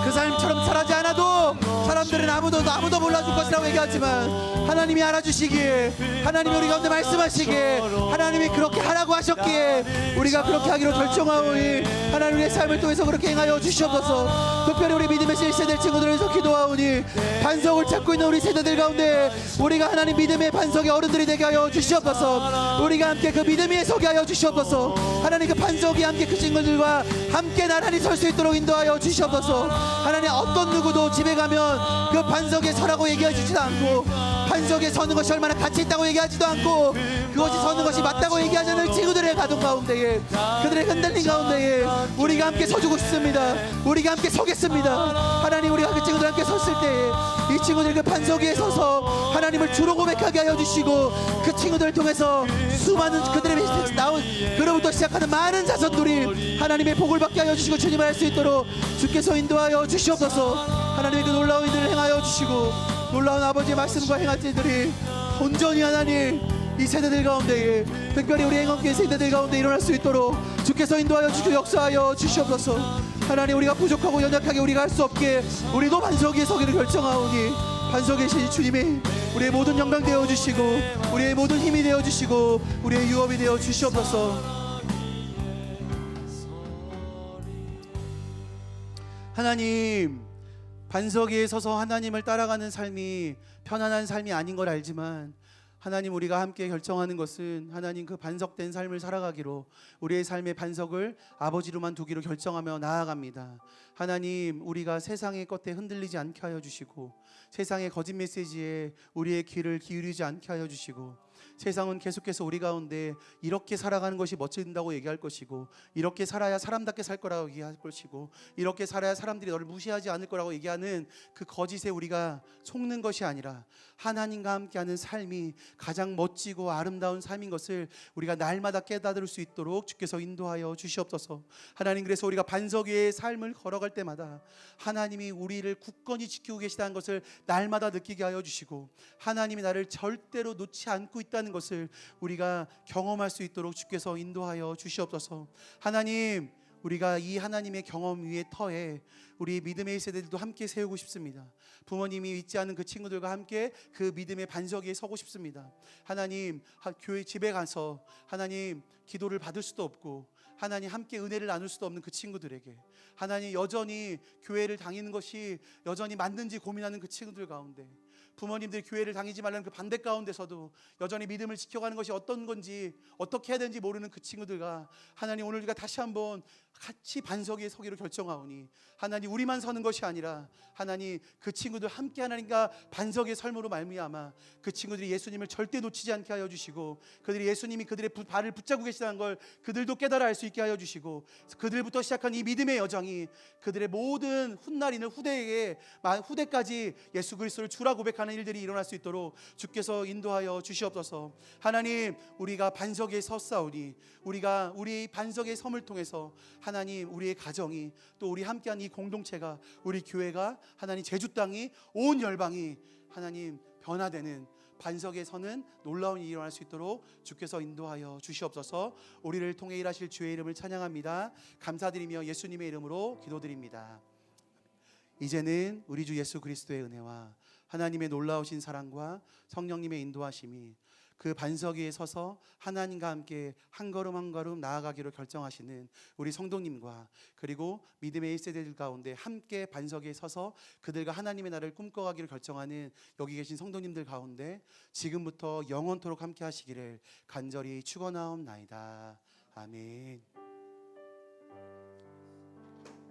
그 삶처럼 살지 않아도 사람들은 아무도 몰라줄 것이라고 얘기하지만 하나님이 알아주시기에, 하나님이 우리 가운데 말씀하시기에, 하나님이 그렇게 하라고 하셨기에 우리가 그렇게 하기로 결정하오니 하나님, 우리의 삶을 통해서 그렇게 행하여 주시옵소서. 특별히 우리 믿음의 1세대 친구들을 위해서 기도하오니 반석을 찾고 있는 우리 세대들 가운데 우리가 하나님 믿음의 반석의 어른들이 되게 하여 주시옵소서. 우리가 함께 그 믿음 위에 서게 하여 주시옵소서. 하나님, 그 반석이 함께 그 친구들과 함께 나란히 설 수 있도록 인도하여 주시옵소서. 하나님, 어떤 누구도 집에 가면 그 반석에 서라고 얘기하지도 않고 반석에 서는 것이 얼마나 가치 있다고 얘기하지도 않고 그것이 서는 것이 맞다고 얘기하지 않는 친구들의 가정 가운데에, 그들의 흔들림 가운데에 우리가 함께 서주고 싶습니다. 우리가 함께 서겠습니다. 하나님, 우리가 그 친구들 함께 섰을 때에 이 친구들 그 반석 위에 서서 하나님을 주로 고백하게 하여 주시고 그 친구들을 통해서 수많은 그들의 나온 그로부터 시작하는 많은 자손들이 하나님의 복을 받게 하여 주시고 주님을 알 수 있도록 주께서 인도하여 주시옵소서. 하나님의 그 놀라운 일들을 행하여 주시고 놀라운 아버지의 말씀과 행할 일들이 온전히 하나님 이 세대들 가운데에, 특별히 우리 행원교회 세대들 가운데 일어날 수 있도록 주께서 인도하여 주시고 역사하여 주시옵소서. 하나님, 우리가 부족하고 연약하게 우리가 할 수 없게 우리도 반석 위에 서기를 결정하오니 반석에 계신 주님이 우리의 모든 영광 되어 주시고 우리의 모든 힘이 되어 주시고 우리의 유업이 되어 주시옵소서. 하나님, 반석 위에 서서 하나님을 따라가는 삶이 편안한 삶이 아닌 걸 알지만 하나님, 우리가 함께 결정하는 것은 하나님 그 반석된 삶을 살아가기로, 우리의 삶의 반석을 아버지로만 두기로 결정하며 나아갑니다. 하나님, 우리가 세상의 것에 흔들리지 않게 하여 주시고 세상의 거짓 메시지에 우리의 귀를 기울이지 않게 하여 주시고, 세상은 계속해서 우리 가운데 이렇게 살아가는 것이 멋진다고 얘기할 것이고, 이렇게 살아야 사람답게 살 거라고 얘기할 것이고, 이렇게 살아야 사람들이 너를 무시하지 않을 거라고 얘기하는 그 거짓에 우리가 속는 것이 아니라 하나님과 함께하는 삶이 가장 멋지고 아름다운 삶인 것을 우리가 날마다 깨달을 수 있도록 주께서 인도하여 주시옵소서. 하나님, 그래서 우리가 반석 위의 삶을 걸어갈 때마다 하나님이 우리를 굳건히 지키고 계시다는 것을 날마다 느끼게 하여 주시고, 하나님이 나를 절대로 놓지 않고 있다는 것을 우리가 경험할 수 있도록 주께서 인도하여 주시옵소서. 하나님, 우리가 이 하나님의 경험 위의 터에 우리 믿음의 세대들도 함께 세우고 싶습니다. 부모님이 있지 않은 그 친구들과 함께 그 믿음의 반석 위에 서고 싶습니다. 하나님, 교회 집에 가서 하나님 기도를 받을 수도 없고 하나님 함께 은혜를 나눌 수도 없는 그 친구들에게, 하나님 여전히 교회를 다니는 것이 여전히 맞는지 고민하는 그 친구들 가운데, 부모님들이 교회를 다니지 말라는 그 반대 가운데서도 여전히 믿음을 지켜가는 것이 어떤 건지 어떻게 해야 되는지 모르는 그 친구들과 하나님, 오늘 우리가 다시 한번 같이 반석 위에 서기로 결정하오니 하나님, 우리만 서는 것이 아니라 하나님 그 친구들 함께 하나님과 반석의 삶으로 말미암아 그 친구들이 예수님을 절대 놓치지 않게 하여 주시고, 그들이 예수님이 그들의 발을 붙잡고 계시다는 걸 그들도 깨달아 알 수 있게 하여 주시고, 그들부터 시작한 이 믿음의 여정이 그들의 모든 훗날 있는 후대까지 예수 그리스도를 주라 고백하는 기획하는 일들이 일어날 수 있도록 주께서 인도하여 주시옵소서. 하나님, 우리가 반석에 섰사오니 우리가 우리 반석의 섬을 통해서 하나님, 우리의 가정이 또 우리 함께한 이 공동체가, 우리 교회가, 하나님 제주 땅이, 온 열방이 하나님 변화되는 반석에 서는 놀라운 일이 일어날 수 있도록 주께서 인도하여 주시옵소서. 우리를 통해 일하실 주의 이름을 찬양합니다. 감사드리며 예수님의 이름으로 기도드립니다. 이제는 우리 주 예수 그리스도의 은혜와 하나님의 놀라우신 사랑과 성령님의 인도하심이 그 반석 위에 서서 하나님과 함께 한 걸음 한 걸음 나아가기로 결정하시는 우리 성도님과, 그리고 믿음의 1세대들 가운데 함께 반석 위에 서서 그들과 하나님의 나라를 꿈꿔가기로 결정하는 여기 계신 성도님들 가운데 지금부터 영원토록 함께 하시기를 간절히 축원하옵나이다. 아멘.